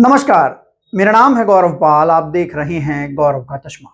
नमस्कार। मेरा नाम है गौरव पाल। आप देख रहे हैं गौरव का चश्मा।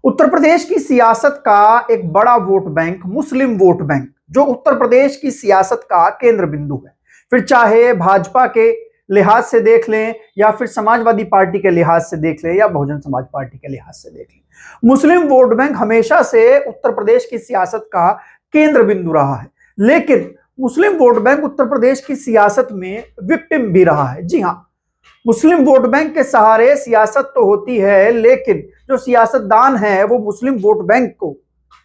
उत्तर प्रदेश की सियासत का एक बड़ा वोट बैंक मुस्लिम वोट बैंक, जो उत्तर प्रदेश की सियासत का केंद्र बिंदु है। फिर चाहे भाजपा के लिहाज से देख लें या फिर समाजवादी पार्टी के लिहाज से देख लें या बहुजन समाज पार्टी के लिहाज से देख लें, मुस्लिम वोट बैंक हमेशा से उत्तर प्रदेश की सियासत का केंद्र बिंदु रहा है। लेकिन मुस्लिम वोट बैंक उत्तर प्रदेश की सियासत में विक्टिम भी रहा है। जी हाँ, मुस्लिम वोट बैंक के सहारे सियासत तो होती है, लेकिन जो सियासतदान है वो मुस्लिम वोट बैंक को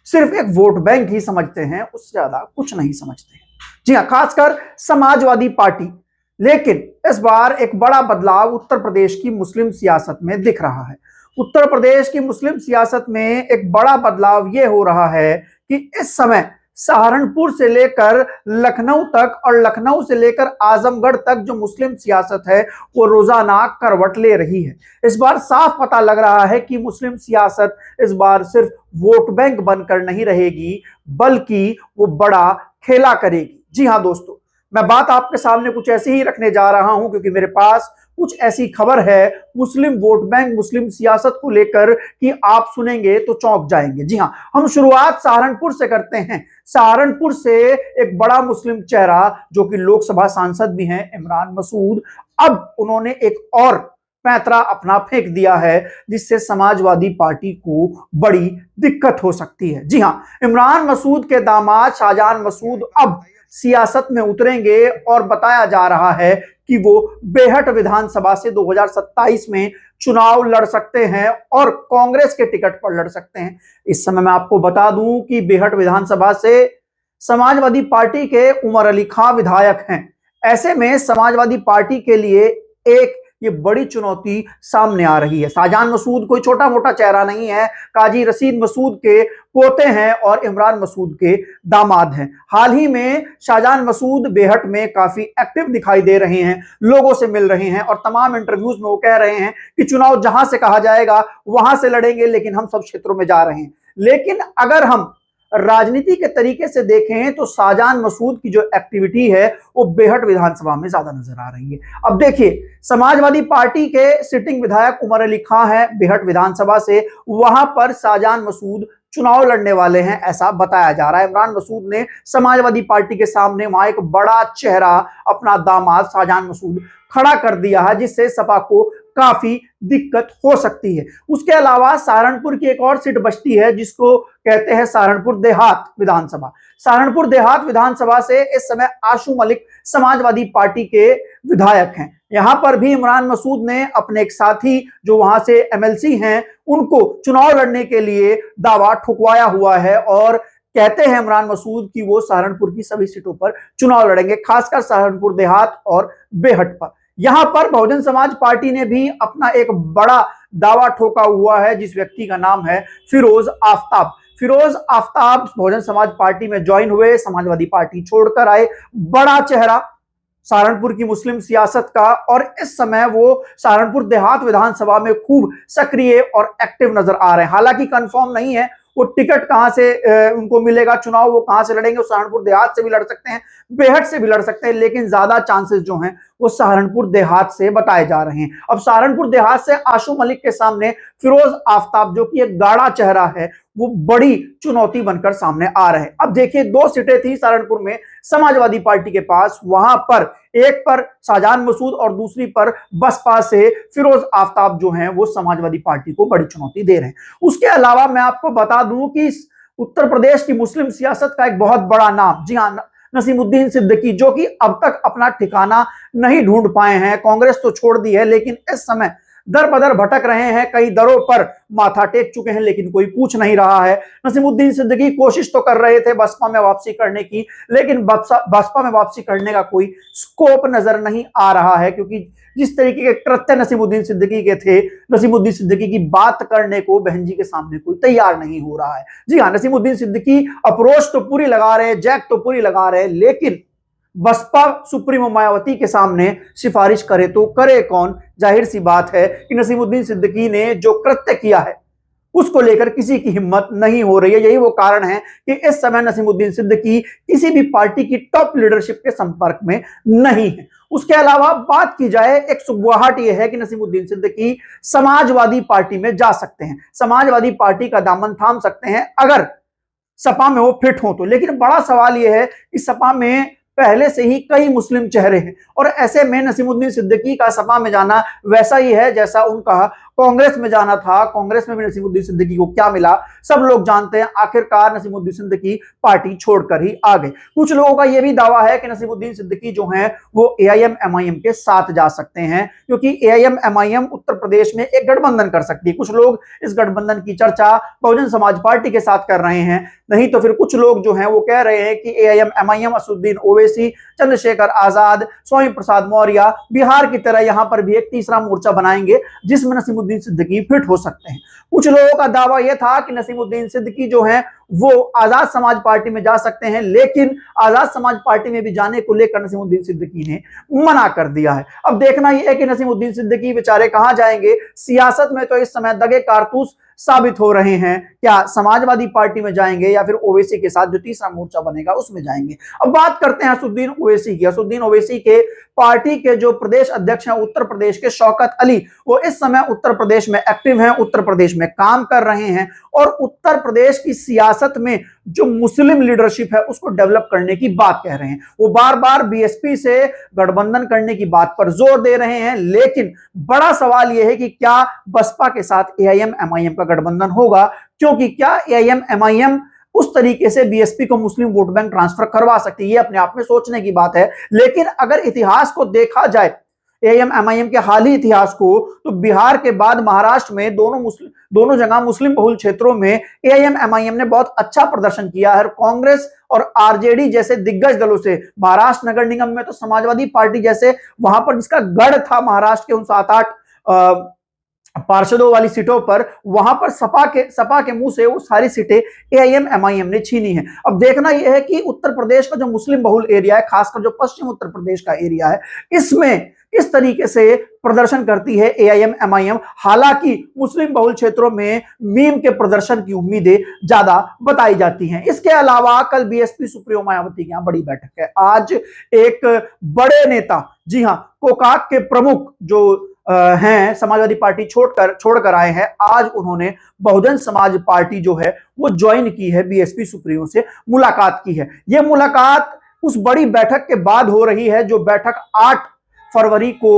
सिर्फ एक वोट बैंक ही समझते हैं, उससे ज्यादा कुछ नहीं समझते हैं। जी हाँ, खासकर समाजवादी पार्टी। लेकिन इस बार एक बड़ा बदलाव उत्तर प्रदेश की मुस्लिम सियासत में दिख रहा है। उत्तर प्रदेश की मुस्लिम सियासत में एक बड़ा बदलाव यह हो रहा है कि इस समय सहारनपुर से लेकर लखनऊ तक और लखनऊ से लेकर आजमगढ़ तक जो मुस्लिम सियासत है वो रोजाना करवट ले रही है। इस बार साफ पता लग रहा है कि मुस्लिम सियासत इस बार सिर्फ वोट बैंक बनकर नहीं रहेगी, बल्कि वो बड़ा खेला करेगी। जी हाँ दोस्तों, मैं बात आपके सामने कुछ ऐसी ही रखने जा रहा हूं, क्योंकि मेरे पास कुछ ऐसी खबर है मुस्लिम वोट बैंक मुस्लिम सियासत को लेकर कि आप सुनेंगे तो चौंक जाएंगे। जी हाँ, हम शुरुआत सहारनपुर से करते हैं। सहारनपुर से एक बड़ा मुस्लिम चेहरा जो कि लोकसभा सांसद भी हैं, इमरान मसूद, अब उन्होंने एक और पैंतरा अपना फेंक दिया है, जिससे समाजवादी पार्टी को बड़ी दिक्कत हो सकती है। जी हाँ, इमरान मसूद के दामाद शाहजहां मसूद अब सियासत में उतरेंगे और बताया जा रहा है कि वो बेहट विधानसभा से 2027 में चुनाव लड़ सकते हैं और कांग्रेस के टिकट पर लड़ सकते हैं। इस समय मैं आपको बता दूं कि बेहट विधानसभा से समाजवादी पार्टी के उमर अली खां विधायक हैं। ऐसे में समाजवादी पार्टी के लिए एक ये बड़ी चुनौती सामने आ रही है। शाहजहां मसूद कोई छोटा मोटा चेहरा नहीं है, काजी रशीद मसूद के पोते हैं और इमरान मसूद के दामाद हैं। हाल ही में शाहजहां मसूद बेहट में काफी एक्टिव दिखाई दे रहे हैं, लोगों से मिल रहे हैं और तमाम इंटरव्यूज में वो कह रहे हैं कि चुनाव जहां से कहा जाएगा वहां से लड़ेंगे, लेकिन हम सब क्षेत्रों में जा रहे हैं। लेकिन अगर हम राजनीति के तरीके से देखें तो शाहजहां मसूद की जो एक्टिविटी है वो बेहट विधानसभा में ज्यादा नजर आ रही है। अब देखिए, समाजवादी पार्टी के सिटिंग विधायक उमर अली खां है बेहट विधानसभा से, वहां पर शाहजहां मसूद चुनाव लड़ने वाले हैं, ऐसा बताया जा रहा है। इमरान मसूद ने समाजवादी पार्टी के सामने वहां एक बड़ा चेहरा अपना दामाद शाहजहां मसूद खड़ा कर दिया है, जिससे सपा को काफी दिक्कत हो सकती है। उसके अलावा सहारनपुर की एक और सीट बचती है जिसको कहते हैं सहारनपुर देहात विधानसभा। सहारनपुर देहात विधानसभा से इस समय आशू मलिक समाजवादी पार्टी के विधायक हैं। यहां पर भी इमरान मसूद ने अपने एक साथी जो वहां से एमएलसी हैं उनको चुनाव लड़ने के लिए दावा ठुकवाया हुआ है और कहते हैं इमरान मसूद कि वो सहारनपुर की सभी सीटों पर चुनाव लड़ेंगे, खासकर सहारनपुर देहात और बेहट पर। यहां पर बहुजन समाज पार्टी ने भी अपना एक बड़ा दावा ठोका हुआ है, जिस व्यक्ति का नाम है फिरोज आफ्ताब। फिरोज आफ्ताब बहुजन समाज पार्टी में ज्वाइन हुए, समाजवादी पार्टी छोड़कर आए, बड़ा चेहरा सहारनपुर की मुस्लिम सियासत का, और इस समय वो सहारनपुर देहात विधानसभा में खूब सक्रिय और एक्टिव नजर आ रहे हैं। हालांकि कंफर्म नहीं है वो टिकट कहां से उनको मिलेगा, चुनाव वो कहां से लड़ेंगे। सहारनपुर देहात से भी लड़ सकते हैं, बेहट से भी लड़ सकते हैं, लेकिन ज्यादा चांसेस जो हैं वो सहारनपुर देहात से बताए जा रहे हैं। अब सहारनपुर देहात से आशू मलिक के सामने फिरोज आफ्ताब, जो कि एक गाढ़ा चेहरा है, वो बड़ी चुनौती बनकर सामने आ रहे हैं। अब देखिए, दो सीटें थी सहारनपुर में समाजवादी पार्टी के पास, वहां पर एक पर शाहजहां मसूद और दूसरी पर बसपा से फिरोज आफ्ताब जो हैं वो समाजवादी पार्टी को बड़ी चुनौती दे रहे हैं। उसके अलावा मैं आपको बता दूं कि उत्तर प्रदेश की मुस्लिम सियासत का एक बहुत बड़ा नाम, जी हाँ, नसीमुद्दीन सिद्दीकी, जो कि अब तक अपना ठिकाना नहीं ढूंढ पाए हैं। कांग्रेस तो छोड़ दी है, लेकिन इस समय दर बदर भटक रहे हैं, कई दरों पर माथा टेक चुके हैं, लेकिन कोई पूछ नहीं रहा है। नसीमुद्दीन सिद्दीकी कोशिश तो कर रहे थे बसपा में वापसी करने की, लेकिन बसपा में वापसी करने का कोई स्कोप नजर नहीं आ रहा है, क्योंकि जिस तरीके के कृत्य नसीमुद्दीन सिद्दीकी के थे, नसीमुद्दीन सिद्दीकी की बात करने को बहन जी के सामने कोई तैयार नहीं हो रहा है। जी हाँ, नसीमुद्दीन सिद्दीकी अप्रोच तो पूरी लगा रहे हैं, जैक तो पूरी लगा रहे हैं, लेकिन बसपा सुप्रीमो मायावती के सामने सिफारिश करे तो करे कौन। जाहिर सी बात है कि नसीमुद्दीन सिद्दीकी ने जो कृत्य किया है उसको लेकर किसी की हिम्मत नहीं हो रही है। यही वो कारण है कि इस समय नसीमुद्दीन सिद्दीकी किसी भी पार्टी की टॉप लीडरशिप के संपर्क में नहीं है। उसके अलावा बात की जाए, एक सुगबुगाहट यह है कि नसीमुद्दीन सिद्दीकी समाजवादी पार्टी में जा सकते हैं, समाजवादी पार्टी का दामन थाम सकते हैं अगर सपा में वो फिट हो तो। लेकिन बड़ा सवाल यह है कि सपा में पहले से ही कई मुस्लिम चेहरे हैं और ऐसे में नसीमुद्दीन सिद्दीकी का सपा में जाना वैसा ही है जैसा उनका कांग्रेस में जाना था। कांग्रेस में भी नसीमुद्दीन सिद्दीकी को क्या मिला सब लोग जानते हैं। आखिरकार नसीमुद्दीन सिद्दीकी पार्टी छोड़कर ही आ गए। कुछ लोगों का यह भी दावा है कि नसीमुद्दीन सिद्दीकी जो है वो एआईएम एमआईएम के साथ जा सकते हैं, क्योंकि एआईएम एमआईएम उत्तर प्रदेश में एक गठबंधन कर सकती है। कुछ लोग इस गठबंधन की चर्चा बहुजन समाज पार्टी के साथ कर रहे हैं, नहीं तो फिर कुछ लोग जो हैं वो कह रहे हैं कि एआईएम एमआईएम असदुद्दीन ओवैसी, चंद्रशेखर आजाद, स्वामी प्रसाद मौर्य बिहार की तरह यहां पर भी एक तीसरा मोर्चा बनाएंगे जिसमें नसीमुद्दीन सिद्दीकी फिट हो सकते हैं। कुछ लोगों का दावा यह था कि नसीमुद्दीन सिद्दीकी जो है वो आजाद समाज पार्टी में जा सकते हैं, लेकिन आजाद समाज पार्टी में भी जाने को लेकर नसीमुद्दीन सिद्दीकी ने मना कर दिया है। अब देखना यह है कि नसीमुद्दीन सिद्दीकी बेचारे कहां जाएंगे। सियासत में तो इस समय दगे कारतूस साबित हो रहे हैं, क्या समाजवादी पार्टी में जाएंगे या फिर ओवैसी के साथ जो तीसरा मोर्चा बनेगा उसमें जाएंगे। अब बात करते हैं असदुद्दीन ओवैसी की। असदुद्दीन ओवैसी के पार्टी के जो प्रदेश अध्यक्ष हैं उत्तर प्रदेश के, शौकत अली, वो इस समय उत्तर प्रदेश में एक्टिव हैं, उत्तर प्रदेश में काम कर रहे हैं और उत्तर प्रदेश की सियासत में जो मुस्लिम लीडरशिप है उसको डेवलप करने की बात कह रहे हैं। वो बार बार बीएसपी से गठबंधन करने की बात पर जोर दे रहे हैं, लेकिन बड़ा सवाल यह है कि क्या बसपा के साथ एआईएम एमआईएम का गठबंधन होगा, क्योंकि क्या एआईएम एमआईएम उस तरीके से बीएसपी को मुस्लिम वोट बैंक ट्रांसफर करवा सकती है। ये अपने आप में सोचने की बात है। लेकिन अगर इतिहास को देखा जाए, एआईएम एमआईएम के हाल ही इतिहास को, तो बिहार के बाद महाराष्ट्र में दोनों जगह मुस्लिम बहुल क्षेत्रों में एआईएम एमआईएम ने बहुत अच्छा प्रदर्शन किया है। कांग्रेस और आरजेडी जैसे दिग्गज दलों से, महाराष्ट्र नगर निगम में तो समाजवादी पार्टी जैसे वहां पर जिसका गढ़ था महाराष्ट्र के उन 7-8 पार्षदों वाली सीटों पर, वहां पर सपा के मुंह से वो सारी सीटें एआईएम एमआईएम ने छीनी है। अब देखना यह है कि उत्तर प्रदेश का जो मुस्लिम बहुल एरिया है, खासकर जो पश्चिम उत्तर प्रदेश का एरिया है, इसमें किस तरीके से प्रदर्शन करती है एआईएम एमआईएम। हालांकि मुस्लिम बहुल क्षेत्रों में मीम के प्रदर्शन की उम्मीदें ज्यादा बताई जाती हैं। इसके अलावा कल बीएसपी सुप्रीमो मायावती के यहां बड़ी बैठक है। आज एक बड़े नेता, जी हां, कोकाक के प्रमुख जो हैं, समाजवादी पार्टी छोड़कर आए हैं, आज उन्होंने बहुजन समाज पार्टी जो है वो ज्वाइन की है, बीएसपी सुप्रीमो से मुलाकात की है। यह मुलाकात उस बड़ी बैठक के बाद हो रही है जो बैठक 8 फरवरी को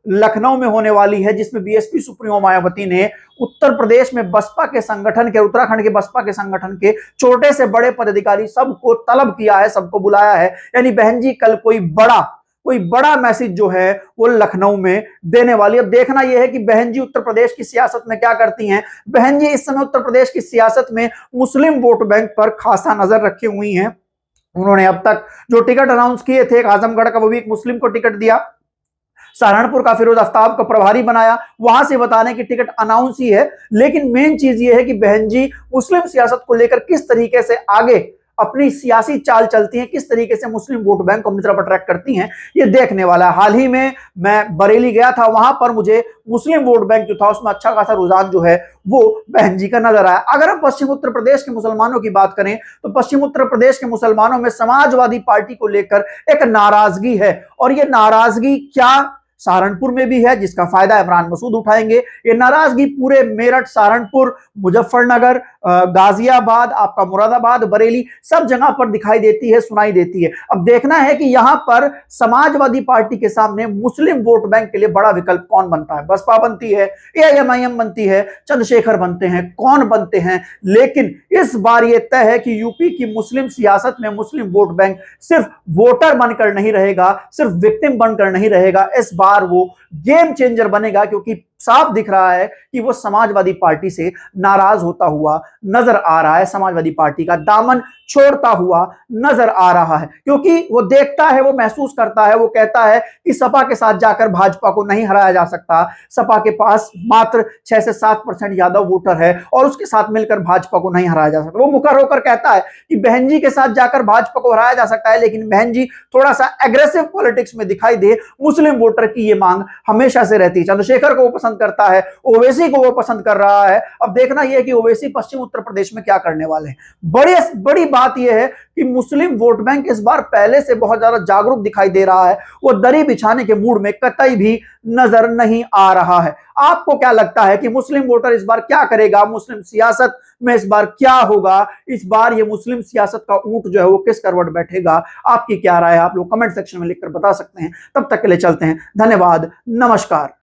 लखनऊ में होने वाली है, जिसमें बीएसपी सुप्रीमो मायावती ने उत्तर प्रदेश में बसपा के संगठन के, उत्तराखंड के बसपा के संगठन के छोटे से बड़े पदाधिकारी सबको तलब किया है, सबको बुलाया है। यानी बहन जी कल कोई बड़ा मैसेज जो है वो लखनऊ में देने वाली है। अब देखना यह है कि बहन जी उत्तर प्रदेश की सियासत में क्या करती हैं। बहन जी इस समय उत्तर प्रदेश की सियासत में मुस्लिम वोट बैंक पर खासा नजर रखी हुई हैं। उन्होंने अब तक जो टिकट अनाउंस किए थे, आजमगढ़ का वो भी एक मुस्लिम को टिकट दिया, सहारनपुर का फिरोज आफ्ताब को प्रभारी बनाया, वहां से बताने की टिकट अनाउंस ही है। लेकिन मेन चीज यह है कि बहन जी मुस्लिम सियासत को लेकर किस तरीके से आगे अपनी सियासी चाल चलती हैं, किस तरीके से मुस्लिम वोट बैंक को अपनी तरफ अट्रैक्ट करती हैं, ये देखने वाला है। हाल ही में मैं बरेली गया था, वहां पर मुझे मुस्लिम वोट बैंक जो था उसमें अच्छा खासा रुझान जो है वो बहन जी का नजर आया। अगर हम पश्चिम उत्तर प्रदेश के मुसलमानों की बात करें तो पश्चिम उत्तर प्रदेश के मुसलमानों में समाजवादी पार्टी को लेकर एक नाराजगी है, और ये नाराजगी क्या सहारनपुर में भी है, जिसका फायदा इमरान मसूद उठाएंगे। ये नाराजगी पूरे मेरठ, सहारनपुर, मुजफ्फरनगर, गाजियाबाद, आपका मुरादाबाद, बरेली, सब जगह पर दिखाई देती है, सुनाई देती है। अब देखना है कि यहां पर समाजवादी पार्टी के सामने मुस्लिम वोट बैंक के लिए बड़ा विकल्प कौन बनता है। बसपा बनती है, एआईएम बनती है, चंद्रशेखर बनते हैं, कौन बनते हैं। लेकिन इस बार यह तय है कि यूपी की मुस्लिम सियासत में मुस्लिम वोट बैंक सिर्फ वोटर बनकर नहीं रहेगा, सिर्फ विक्टिम बनकर नहीं रहेगा, इस बार वो गेम चेंजर बनेगा, क्योंकि साफ दिख रहा है कि वो समाजवादी पार्टी से नाराज होता हुआ नजर आ रहा है, समाजवादी पार्टी का दामन छोड़ता हुआ नजर आ रहा है, क्योंकि वो देखता है, वो महसूस करता है, वो कहता है कि सपा के साथ जाकर भाजपा को नहीं हराया जा सकता। सपा के पास मात्र 6 से 7% यादव वोटर है और उसके साथ मिलकर भाजपा को नहीं हराया जा सकता। वो मुखर होकर कहता है कि बहन जी के साथ जाकर भाजपा को हराया जा सकता है, लेकिन बहन जी थोड़ा सा एग्रेसिव पॉलिटिक्स में दिखाई दे, मुस्लिम वोटर की ये मांग हमेशा से रहती है। चंद्रशेखर को वो पसंद पसंद करता है, ओवैसी को वो पसंद कर रहा है। अब देखना यह है कि ओवैसी पश्चिम उत्तर प्रदेश में क्या करने वाले हैं। बड़ी बात यह है कि मुस्लिम वोट बैंक इस बार पहले से बहुत ज्यादा जागरूक दिखाई दे रहा है, वो दरी बिछाने के मूड में कतई भी नजर नहीं आ रहा है। आपको क्या लगता है कि मुस्लिम वोटर इस बार क्या करेगा, मुस्लिम सियासत में इस बार क्या होगा, इस बार ये मुस्लिम सियासत का ऊंट जो है वो किस करवट बैठेगा? आपकी क्या राय है? आप लोग कमेंट सेक्शन में लिखकर बता सकते हैं। तब तक के लिए चलते हैं, धन्यवाद, नमस्कार।